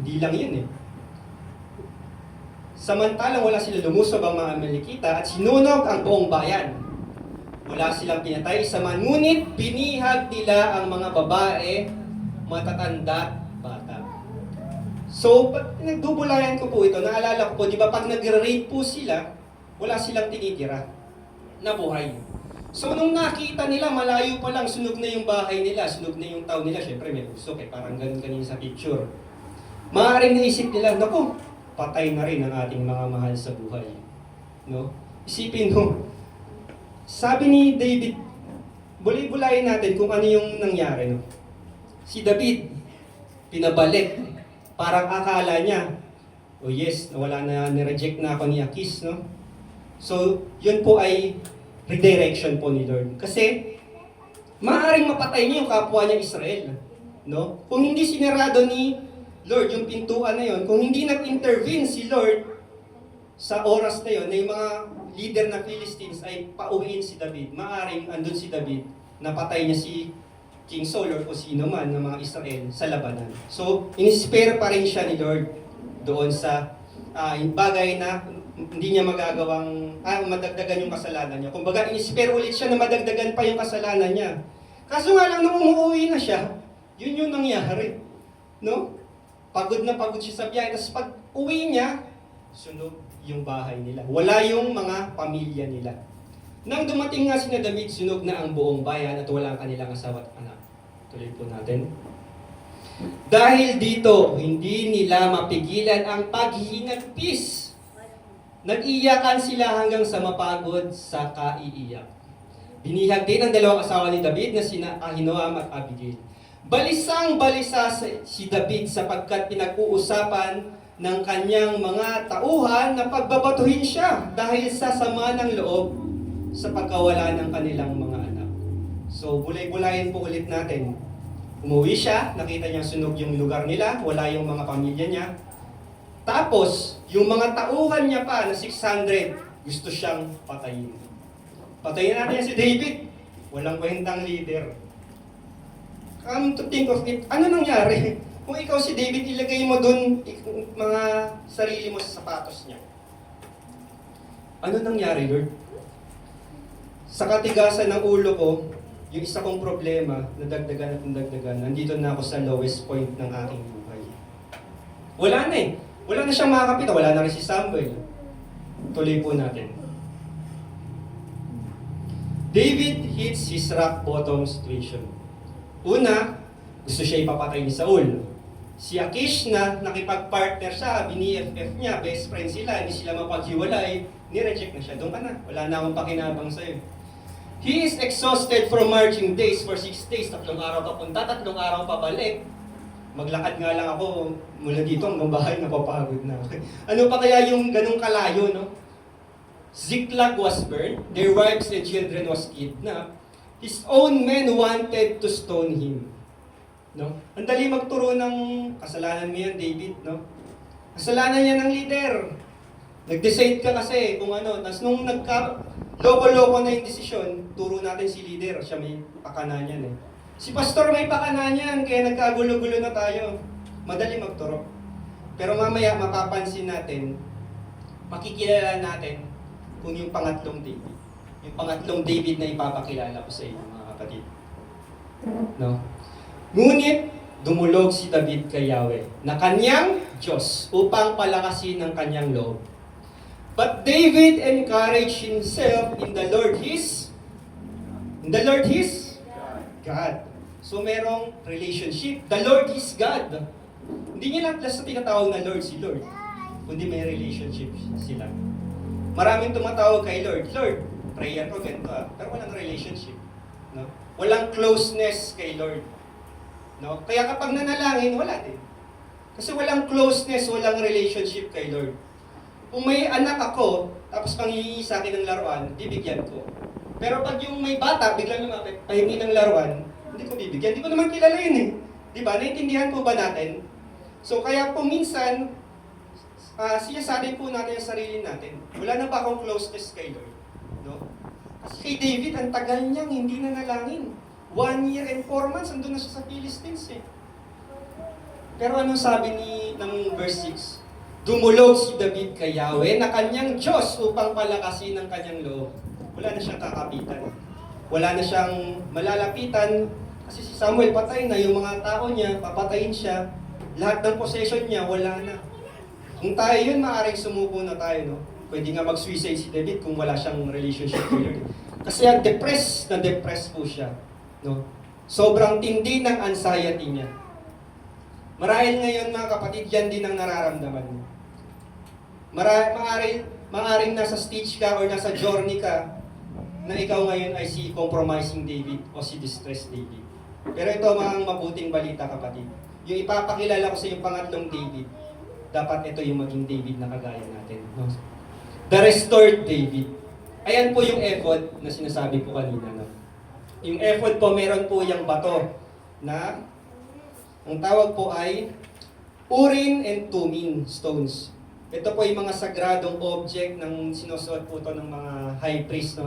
Hindi lang yun eh. Samantalang wala sila, lumusob ang mga Amalekita at sinunog ang buong bayan. Wala silang pinatay isa man, ngunit binihag nila ang mga babae, matatanda, bata. So, pag nagdubulayan ko po ito, naalala ko po, di ba pag nag-rape po sila, wala silang tinitira na buhay. So, nung nakita nila, malayo pa lang, sunog na yung bahay nila, sunog na yung town nila, syempre may usok eh, parang ganun kanina sa picture. Maaaring naisip nila, naku, patay na rin ang ating mga mahal sa buhay. No? Isipin mo, sabi ni David, bulay-bulayin natin kung ano yung nangyari. No? Si David, pinabalik. Parang akala niya, oh yes, wala na, nireject na ako ni Akis. No? So, yun po ay redirection po ni Lord. Kasi, maaaring mapatay niya yung kapwa niya Israel. No? Kung hindi sinarado ni Lord, yung pintuan na yon, kung hindi nag-intervene si Lord, sa oras na yon na yung mga leader ng Philistines ay pauwiin si David, maaring andun si David, napatay niya si King Saul or kung sino man ng mga Israel sa labanan. So, in-spare pa rin siya ni Lord doon sa yung bagay na hindi niya magagawang, madagdagan yung kasalanan niya. Kumbaga, in-spare ulit siya na madagdagan pa yung kasalanan niya. Kaso nga lang, nung umuwi na siya, yun yung nangyari. No? Pagod na pagod siya sa biyahe. Tapos pag uwi niya, sunog yung bahay nila. Wala yung mga pamilya nila. Nang dumating nga si David, sunog na ang buong bayan at wala ang kanilang asawa at anak. Tuloy po natin. Dahil dito, hindi nila mapigilan ang paghihinagpis. Nag-iyakan sila hanggang sa mapagod sa kaiiyak. Binihag din ang dalawang asawa ni David na sina Ahinoam at Abigail. Balisang-balisa si David sapagkat pinag-uusapan ng kanyang mga tauhan na pagbabatuhin siya dahil sa sama ng loob sa pagkawala ng kanilang mga anak. So, bulay-bulayin po ulit natin. Umuwi siya, nakita niya sunog yung lugar nila, wala yung mga pamilya niya. Tapos, yung mga tauhan niya pa na 600, gusto siyang patayin. Patayin natin si David. Walang kwentang leader. Come to think of it, ano nangyari? Kung ikaw si David, ilagay mo dun mga sarili mo sa sapatos niya. Ano nangyari, Lord? Sa katigasan ng ulo ko, yung isa kong problema, nadagdagan at nadagdagan, nandito na ako sa lowest point ng aking buhay. Wala na eh. Wala na siyang makakapitan. Wala na rin si Samuel. Tuloy po natin. David hits his rock bottom situation. Una, gusto siya ipapatay ni Saul. Si Akish na nakipag-partner siya, bini-FF niya, best friend sila, hindi sila mapaghiwalay, ni-reject na siya. Doon ka na, wala na akong pakinabang sa'yo. He is exhausted from marching days for 6 days. 3 araw papunta, 3 araw pabalik. Maglakad nga lang ako mula dito hanggang bahay, napapagod na. Ano pa kaya yung ganung kalayo, no? Ziklag was burned, their wives and children was kidnapped. His own men wanted to stone him. No? Ang dali magturo ng kasalanan mo yan, David, no? Kasalanan yan ng leader. Nag-decide ka kasi kung ano, tapos nung loko-loko na yung desisyon, turo natin si leader, siya may pakana niyan eh. Si pastor may pakana niyan, kaya nagkagulo-gulo na tayo. Madali magturo. Pero mamaya mapapansin natin, makikilala natin kung yung pangatlong David. Yung pangatlong David na ipapakilala ko sa inyo, mga kapatid. No? Ngunit, dumulog si David kay Yahweh na kanyang Diyos upang palakasin ang kanyang loob. But David encouraged himself in the Lord his God. So merong relationship. The Lord is God. Hindi niya lang sa tinatawag na Lord si Lord, kundi may relationship sila. Maraming tumatawag kay Lord, Lord, prayer ko ganito pero walang relationship. No? Walang closeness kay Lord. No? Kaya kapag nanalangin, wala din. Kasi walang closeness, walang relationship kay Lord. Kung may anak ako, tapos panghihingi sa akin ng laruan, bibigyan ko. Pero pag yung may bata, biglang lumapit, pahingi ng laruan, hindi ko bibigyan. Hindi ko naman kilala yun eh. Di ba? Naintindihan po ba natin? So kaya po minsan, sinasabi po natin ang sarili natin, wala na ba akong closeness kay Lord? No? Kasi kay David, ang tagal niyang hindi nanalangin. 1 year and 4 months, andun na siya sa Philistines eh. Pero anong sabi ng verse 6? Dumulog si David kay Yahweh na kanyang Diyos upang palakasin ang kanyang loob. Wala na siyang kakapitan. Wala na siyang malalapitan kasi si Samuel patay na, yung mga tao niya, papatayin siya. Lahat ng possession niya, wala na. Kung tayo yun, maaaring sumuko na tayo, no? Pwede nga mag-suicide si David kung wala siyang relationship with Lord. Kasi depressed po siya. No? Sobrang tindi ng anxiety niya. Marahil ngayon mga kapatid, yan din ang nararamdaman mo. Maaring nasa stage ka or nasa journey ka na ikaw ngayon ay si compromising David o si distressed David. Pero ito mga mabuting balita kapatid. Yung ipapakilala ko sa yung pangatlong David, dapat ito yung maging David na kagaya natin. No? The restored David. Ayan po yung effort na sinasabi ko kanina. No? Yung effort po, meron po yung bato na ang tawag po ay Urim and Thummim stones. Ito po yung mga sagradong object ng sinusuot po to ng mga high priest, no?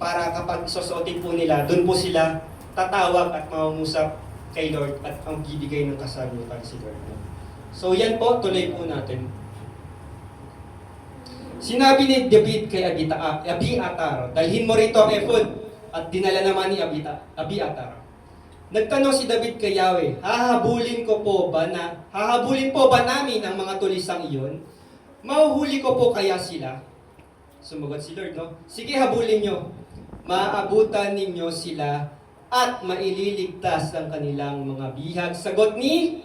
Para kapag susuotin po nila, doon po sila tatawag at mangungusap kay Lord at ang bibigay ng kasagutan si Lord. No? So yan po, tuloy po natin. Sinabi ni David kay Abiatar, dalhin mo rito ang ephod, at dinala naman ni Abiatar. Nagtanong si David kay Yahweh, hahabulin po ba namin ang mga tulisang iyon? Mahuhuli ko po kaya sila? Sumagot si Lord, no? Sige, habulin nyo. Maabutan ninyo sila at maililigtas ang kanilang mga bihag. Sagot ni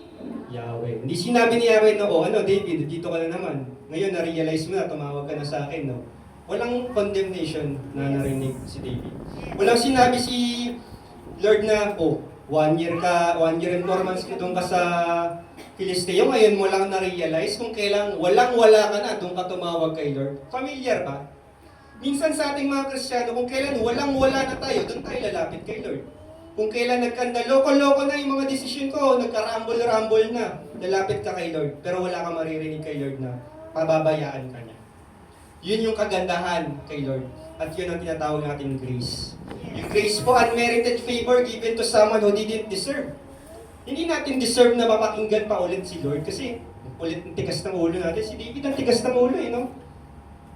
Yahweh. Hindi sinabi ni Yahweh na, David, dito ka na naman. Ngayon, na-realize mo na, tumawag ka na sa akin, no? Walang condemnation na narinig si David. Walang sinabi si Lord na, 1 year and 4 months ka doon ka sa Filisteo, ngayon mo lang na-realize kung kailang walang-wala ka na, doon ka tumawag kay Lord. Familiar ba? Minsan sa ating mga Kristiyano, kung kailan walang-wala na tayo, doon tayo lalapit kay Lord. Kung kailan nagkanda, loko-loko na yung mga desisyon ko, nagkarambol-rambol na, lalapit ka kay Lord. Pero wala kang maririnig kay Lord na pababayaan ka niya. Yun yung kagandahan kay Lord. At yun ang tinatawag natin grace. Yung grace po, unmerited favor given to someone who didn't deserve. Hindi natin deserve na mapakinggan pa ulit si Lord kasi ulit ang tigas ng ulo natin. Si David ang tigas ng ulo no?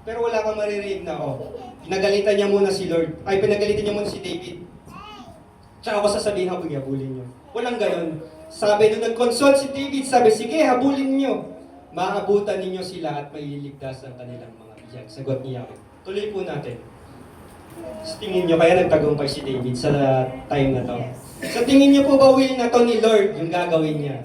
Pero wala kang maririnig na, pinagalitan niya muna si Lord. Pinagalitan niya muna si David. Tsaka ako sasabihin, habulin niyo. Walang ganon. Sabi nung nag-consult si David, sabi, sige, habulin niyo. Maabutan ninyo sila at maililigtas ang kanilang mga bihag. Sagot ni Yahweh. Tuloy po natin. Sa tingin nyo, kaya nagtagumpay si David sa time na to. Sa tingin nyo po ba will na to ni Lord yung gagawin niya?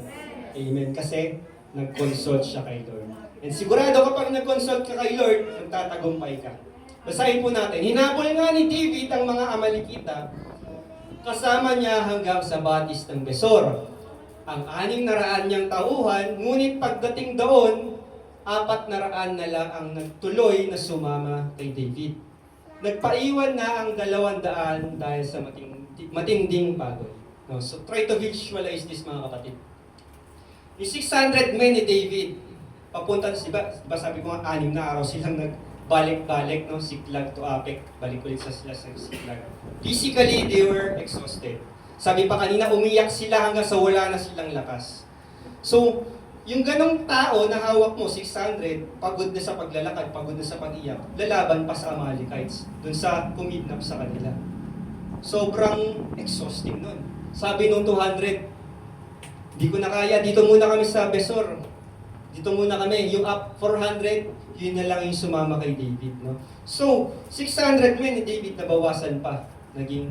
Amen. Kasi nag-consult siya kay Lord. And sigurado kapag nag-consult ka kay Lord, magtatagumpay ka. Basahin po natin. Hinabol nga ni David ang mga Amalekita, kasama niya hanggang sa batis ng Besor. Ang 600 niyang tauhan, ngunit pagdating doon, 400 na lang ang nagtuloy na sumama kay David. Nagpaiwan na ang 200 dahil sa matinding pagod. No? So try to visualize this mga kapatid. Yung 600 men ni David, papunta diba sabi ko nga 6 na araw silang nagbalik-balik, no? Siklag to Apek, balik ulit sila sa Siklag. Physically, they were exhausted. Sabi pa kanina, umiyak sila hanggang sa wala na silang lakas. So, yung ganong tao na hawak mo, 600, pagod na sa paglalakad, pagod na sa pag-iyak, lalaban pa sa Amalekites, dun sa kumidnap sa kanila. Sobrang exhausting nun. Sabi nung 200, di ko na kaya, dito muna kami sa Besor. Dito muna kami, yung up 400, yun na lang yung sumama kay David. No? So, 600 men ni David nabawasan pa, naging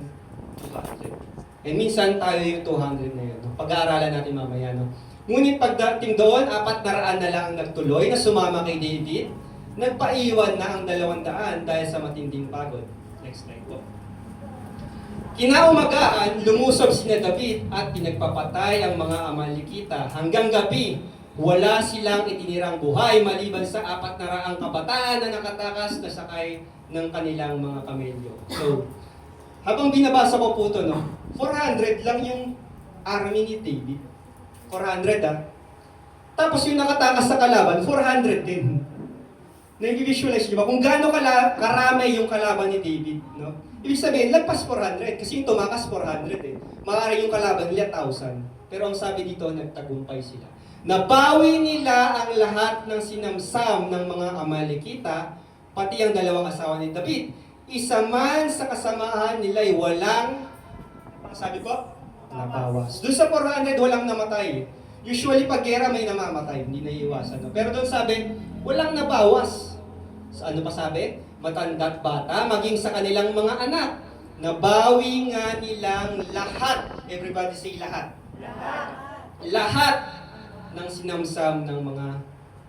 200. And minsan tayo yung 200 na yun. No? Pag-aaralan natin mamaya. No? Ngunit pagdating doon, 400 na lang ang nagtuloy na sumama kay David. Nagpaiwan na ang 200 dahil sa matinding pagod. Next slide po. Kinaumagahan, lumusob sina David at pinagpapatay ang mga Amalekita. Hanggang gabi, wala silang itinirang buhay maliban sa 400 kabataan na nakatakas na sakay ng kanilang mga kamelyo. So, habang binabasa ko po ito, 400 lang yung army ni David. 400 Tapos yung nakatakas sa kalaban, 400 din. Na-visualize nyo ba? Kung gaano karami yung kalaban ni David, no? Ibig sabihin, lagpas 400. Kasi yung tumakas 400 Maaari yung kalaban nila 1,000. Pero ang sabi dito, nagtagumpay sila. Nabawi nila ang lahat ng sinamsam ng mga Amalekita, pati ang 2 asawa ni David. Isa man sa kasamahan nila ay walang, sabi ko, nabawas. Doon sa 400, walang namatay. Usually, pag gera may namamatay, hindi naiiwasan. No? Pero doon sabi, walang nabawas. Sa ano pa sabi? Matanda't bata, maging sa kanilang mga anak. Nabawi nga nilang lahat. Everybody say lahat. Lahat ng sinamsam ng mga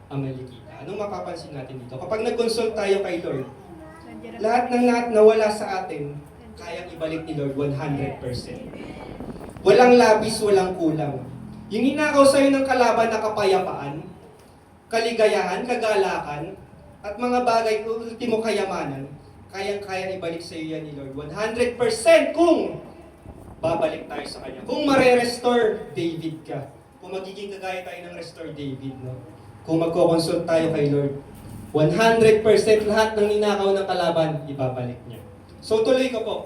Amalekita. Anong mapapansin natin dito? Kapag nag-consult tayo kay Lord, lahat ng nawala sa atin, kayang ibalik ni Lord 100%. Walang labis, walang kulang. Yung hinakaw sa'yo ng kalaban na kapayapaan, kaligayahan, kagalakan, at mga bagay, ultimo kayamanan, kayang-kaya ibalik sa'yo yan ni Lord 100% kung babalik tayo sa Kanya. Kung mare-restore David ka, kung magiging kagaya tayo ng restore David, no? kung magko-consult tayo kay Lord, 100% lahat ng ninakaw ng kalaban, ibabalik niya. So tuloy ko po.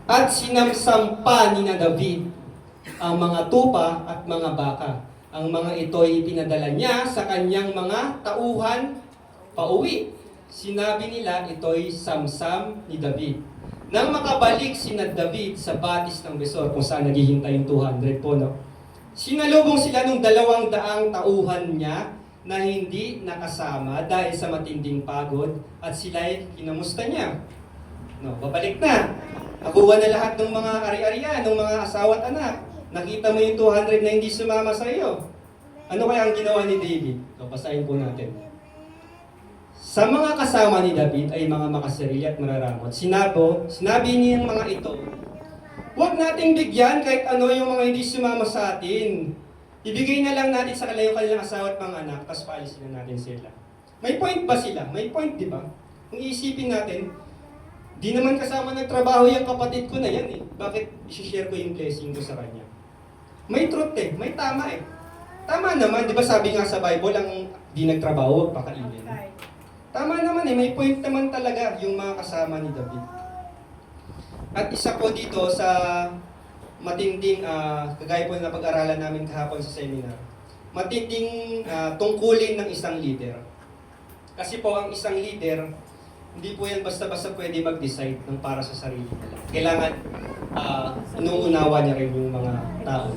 At sinamsampa ni na David ang mga tupa at mga baka. Ang mga ito'y pinadala niya sa kanyang mga tauhan pauwi. Sinabi nila ito'y samsam ni David. Nang makabalik sina David sa batis ng Besor, kung saan naghihintay yung 200 po, no? Sinalubong sila nung 200 tauhan niya na hindi nakasama dahil sa matinding pagod at sila'y kinamusta niya. No, babalik na. Nakuha na lahat ng mga ari-arian, ng mga asawa at anak. Nakita mo yung 200 na hindi sumama sa iyo. Ano kaya ang ginawa ni David? So, basahin po natin. Sa mga kasama ni David ay mga makasarili at mararamot. Sinabi niya yung mga ito, huwag nating bigyan kahit ano yung mga hindi sumama sa atin. Ibigay na lang natin sa kanila yung kanilang asawa at mga anak, tapos paalisin na natin sila. May point ba sila? May point, di ba? Kung iisipin natin, di naman kasama nagtrabaho yung kapatid ko na yan eh. Bakit isi-share ko yung blessing ko sa kanya? May truth eh, may tama eh. Tama naman, di ba sabi nga sa Bible, ang di nagtrabaho, pakainin. Tama naman eh, may point naman talaga yung mga kasama ni David. At isa po dito sa matinding, kagaya po na pag-aralan namin kahapon sa seminar, matinding tungkulin ng isang leader. Kasi po ang isang leader, hindi po yan basta-basta pwede mag-decide ng para sa sarili nila. Kailangan inuunawa niya rin yung mga tao.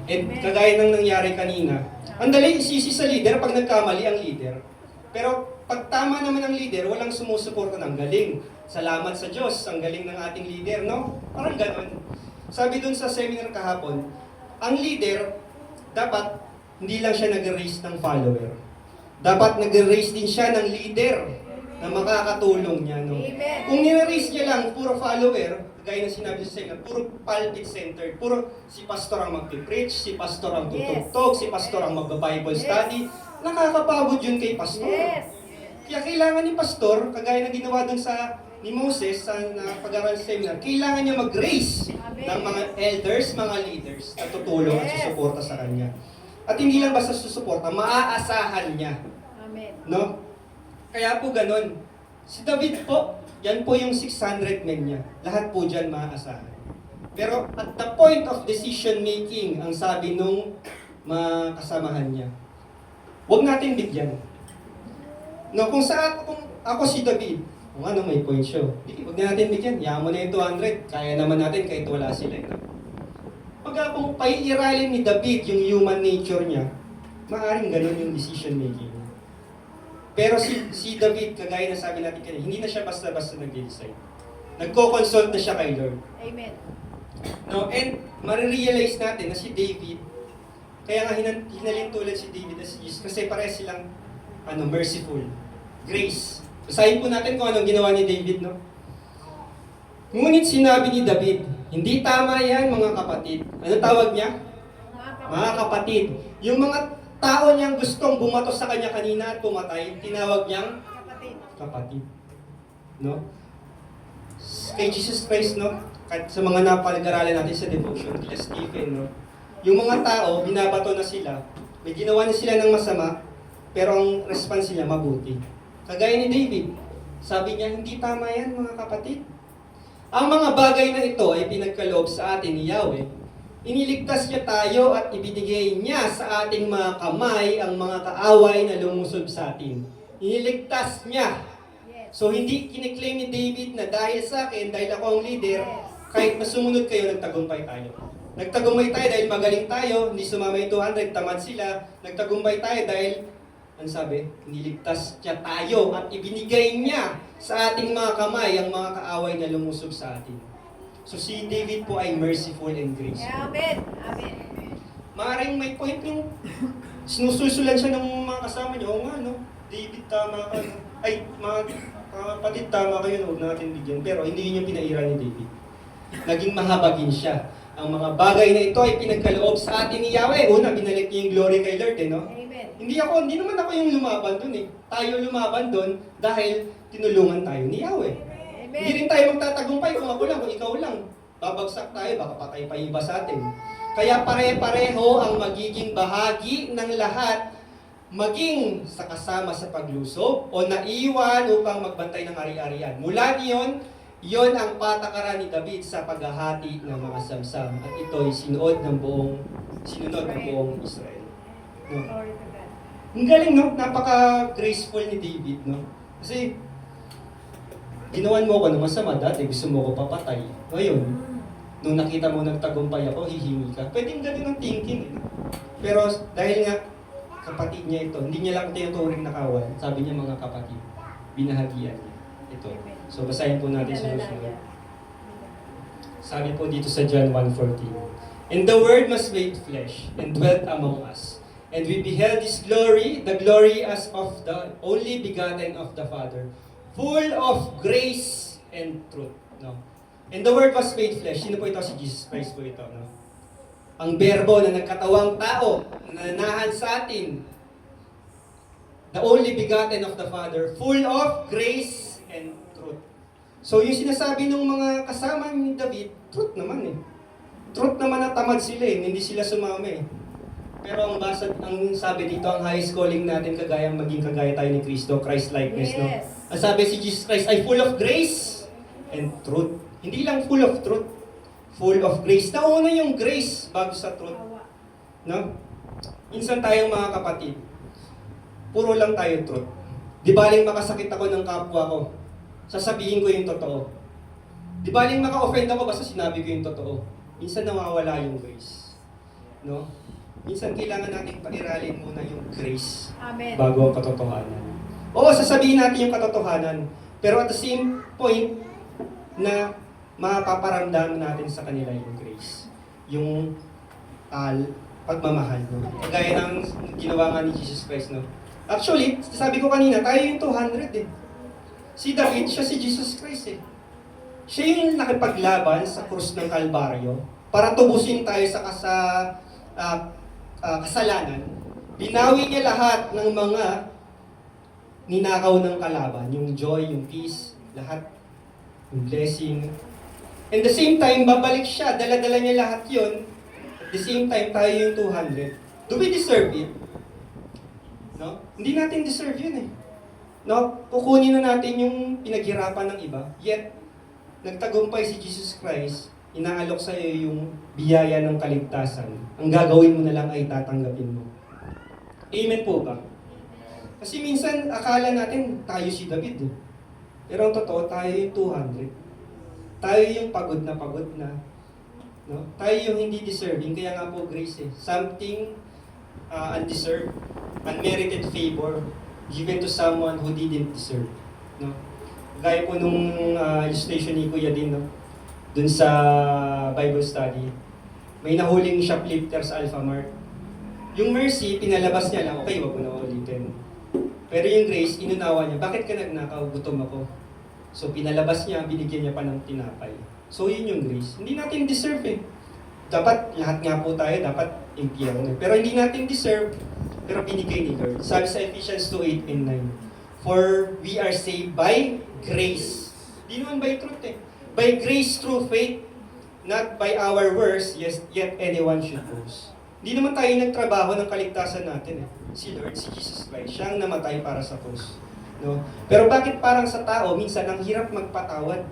And kagaya ng nangyari kanina, ang dali isisi sa leader pag nagkamali ang leader. Pero pag tama naman ang leader, walang sumusuporta ng galing. Salamat sa Diyos, ang galing ng ating leader, no? Parang ganon. Sabi dun sa seminar kahapon, ang leader, dapat hindi lang siya nag-raise ng follower. Dapat nag-raise din siya ng leader na makakatulong niya, no? Amen. Kung nire-raise niya lang, puro follower, gaya na sinabi sa seminar, puro pulpit-centered, puro si pastor ang mag-preach, si pastor ang tutugtog, si pastor ang mag-Bible study, nakakapagod yun kay pastor. Yes. Kaya kailangan ni pastor, kagaya na ginawa dun ni Moses sa pag-aaral seminar, kailangan niya mag-raise ng mga elders, mga leaders na tutulong at susuporta sa kanya. At hindi lang basta susuporta, maaasahan niya. Amen. No? Kaya po ganun. Si David po, yan po yung 600 men niya. Lahat po dyan maaasahan. Pero at the point of decision making, ang sabi nung mga kasamahan niya, huwag natin bigyan. No, kung ako si David, kung ano may point siya, huwag na natin bigyan, yaman mo na yung 200, kaya naman natin kahit wala sila. Pag kung paiiralin ni David yung human nature niya, maaaring ganun yung decision making. Pero si David, kagaya na sabi natin kanina, hindi na siya basta-basta nag-decide. Nagko-consult na siya kay Lord. Amen. No, and marirealize natin na si David, kaya nga hinalin tulad si David as Jesus, kasi parehas silang merciful, grace. Basahin po natin kung anong ginawa ni David, no? Ngunit sinabi ni David, hindi tama yan mga kapatid. Ano tawag niya? Mga kapatid. Yung mga tao niyang gustong bumato sa kanya kanina at pumatay, tinawag niyang kapatid. No? Kay Jesus Christ, no? Kahit sa mga napag-aralan natin sa devotion, kila Stephen, no? Yung mga tao, binabato na sila, may ginawa na sila ng masama, pero ang response niya mabuti. Kagaya ni David, sabi niya, hindi tama yan mga kapatid. Ang mga bagay na ito ay pinagkaloob sa atin ni Yahweh. Iniligtas niya tayo at ibinigay niya sa ating mga kamay ang mga kaaway na lumusob sa atin. Iniligtas niya. So hindi kiniklaim ni David na dahil sa akin, dahil ako ang leader, kahit masumunod kayo, nagtagumpay tayo. Nagtagumpay tayo dahil magaling tayo, hindi sumama yung 200, tamad sila. Nagtagumpay tayo dahil, ang sabi, niligtas niya tayo at ibinigay niya sa ating mga kamay ang mga kaaway na lumusob sa atin. So si David po ay merciful and graceful. Amen. Amen. Maaaring may point yung sinususulan siya ng mga kasama niya. Oo nga, no? David, tama ka. No? Ay, mga kapatid, tama kayo, huwag natin bigyan. Pero hindi yun yung pinaira ni David. Naging mahabagin siya. Ang mga bagay na ito ay pinagkaloob sa atin ni Yahweh. Una, binalik niya yung glory kay Lord, no? Amen. Hindi naman ako yung lumaban dun eh. Tayo lumaban dun dahil tinulungan tayo ni Yahweh. Hindi rin tayo magtatagumpay kung ako lang, kung ikaw lang. Babagsak tayo, baka patay pa yung iba sa atin. Kaya pare-pareho ang magiging bahagi ng lahat, maging sa kasama sa paglusob o naiwan upang magbantay ng ari-arian. Mula niyon, yon ang patakaran ni David sa paghahati ng mga samsam. At ito'y sinunod ng buong Israel. No? Glory to God. Ang galing, no? Napaka-graceful ni David, no? Kasi, ginawan mo ko ng masama dati, gusto mo ko papatay. Ngayon, nung nakita mo nagtagumpay ako, hihingi ka. Pwedeng ganun ang thinking, eh. Pero dahil nga, kapatid niya ito, hindi niya lang tinuturing na kawan. Sabi niya mga kapatid, binahagian niya. Ito. So, basahin po natin sa susunod. Sabi po dito sa John 1:14. And the Word was made flesh, and dwelt among us. And we beheld His glory, the glory as of the only begotten of the Father, full of grace and truth. No? And the Word was made flesh. Sino po ito? Si Jesus Christ po ito. No? Ang berbo na nagkatawang tao, na nanahan sa atin. The only begotten of the Father, full of grace and truth. So yung sinasabi ng mga kasama ni David, truth naman eh. Truth naman na tamad sila eh, hindi sila sumama eh. Pero ang sabi dito, ang highest calling natin maging kagaya tayo ni Kristo, Christ-likeness, no? Yes. Ang sabi si Jesus Christ ay full of grace and truth. Hindi lang full of truth, full of grace. Nauna yung grace bago sa truth. No? Minsan tayong mga kapatid, puro lang tayo truth. Di baling makasakit ako ng kapwa ko, sasabihin ko yung totoo. Di baling maka-offend ako basta sinabi ko yung totoo. Minsan nawawala yung grace. No? Minsan kailangan nating pairalin muna yung grace Amen. bago ang katotohanan. Oo, sasabihin natin yung katotohanan, pero at the same point na mapaparamdam natin sa kanila yung grace. Yung pagmamahal. No? Kagaya ng ginawa nga ni Jesus Christ. No? Actually, sabi ko kanina, tayo yung 200 eh. Si David, siya si Jesus Christ eh. Siya yung nakipaglaban sa krus ng Kalbaryo para tubusin tayo sa kasalanan. Binawi niya lahat ng mga ninakaw ng kalaban. Yung joy, yung peace, lahat. Yung blessing. And the same time, babalik siya. Dala-dala niya lahat yun. At the same time, tayo yung 200. Do we deserve it? No? Hindi natin deserve yun eh. No? Kukunin na natin yung pinaghirapan ng iba. Yet, nagtagumpay si Jesus Christ, inaalok sa iyo yung biyaya ng kaligtasan. Ang gagawin mo na lang ay tatanggapin mo. Amen po ba? Kasi minsan, akala natin tayo si David. Eh. Pero ang totoo, tayo yung 200. Tayo yung pagod na. No? Tayo yung hindi deserving, kaya nga po grace eh. Something undeserved, unmerited favor given to someone who didn't deserve. No? Gaya po nung illustration ni Kuya din, no? Dun sa Bible study, may nahuling shoplifter sa Alphamart. Yung mercy, pinalabas niya lang, okay, wag mo na ulitin. Pero yung grace, inunawa niya, bakit ka nagnakaw? Gutom ako. So pinalabas niya, binigyan niya pa ng tinapay. So yun yung grace. Hindi natin deserve eh. Dapat, lahat nga po tayo, dapat impyerno. Pero hindi natin deserve, pero binigay ni Lord. Sabi sa Ephesians 2:8 and 9, for we are saved by grace. Di naman by truth eh. By grace through faith, not by our works, yes, yet anyone should boast. Hindi naman tayo nagtrabaho ng kaligtasan natin eh. Si Lord, si Jesus Christ, siyang namatay para sa krus. No? Pero bakit parang sa tao, minsan ang hirap magpatawad?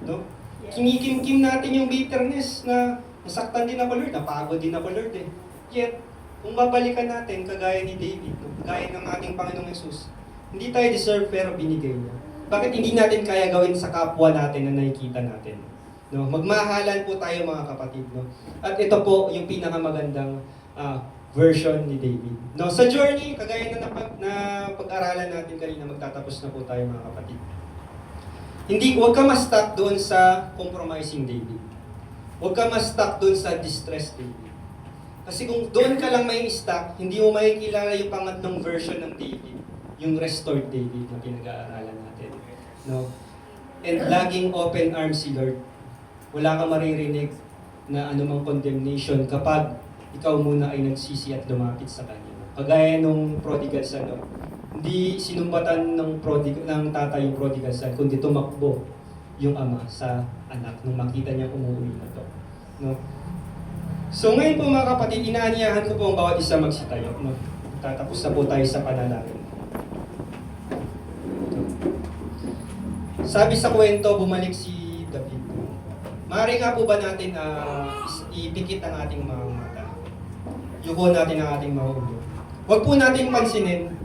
No? Kinikim-kim natin yung bitterness na nasaktan din ako Lord, napagod din ako Lord eh. Yet, kung babalikan natin, kagaya ni David, no? Kagaya ng ating Panginoong Jesus, hindi tayo deserve pero binigay niya. Bakit hindi natin kaya gawin sa kapwa natin na nakikita natin? No? Magmahalan po tayo mga kapatid. No? At ito po yung pinakamagandang version ni David. No? Sa journey, kagaya na pag-aralan natin kanina, magtatapos na po tayo mga kapatid. Huwag ka ma-stuck doon sa compromising David. Huwag ka ma-stuck doon sa distressed David. Kasi kung doon ka lang may stuck, hindi mo makikilala yung pangatlong version ng David, yung restored David na pinag-aaralan natin. No? And laging open arms si Lord. Wala kang maririnig na anumang condemnation kapag ikaw muna ay nagsisi at lumapit sa Kanya. Kagaya nung prodigal son, no? Hindi sinumbatan ng tatay yung prodigal son, kundi tumakbo yung ama sa anak nung makita niya umuwi na to. No? So ngayon po mga kapatid, inaanyahan ko po ang bawat isa magsitayo. No? Tatapos na po tayo sa panalangin. Sabi sa kwento, bumalik si David. Maaari nga po ba natin ipikit ang ating mga mata? Yuko natin ang ating mga ulo. Huwag po natin pansinin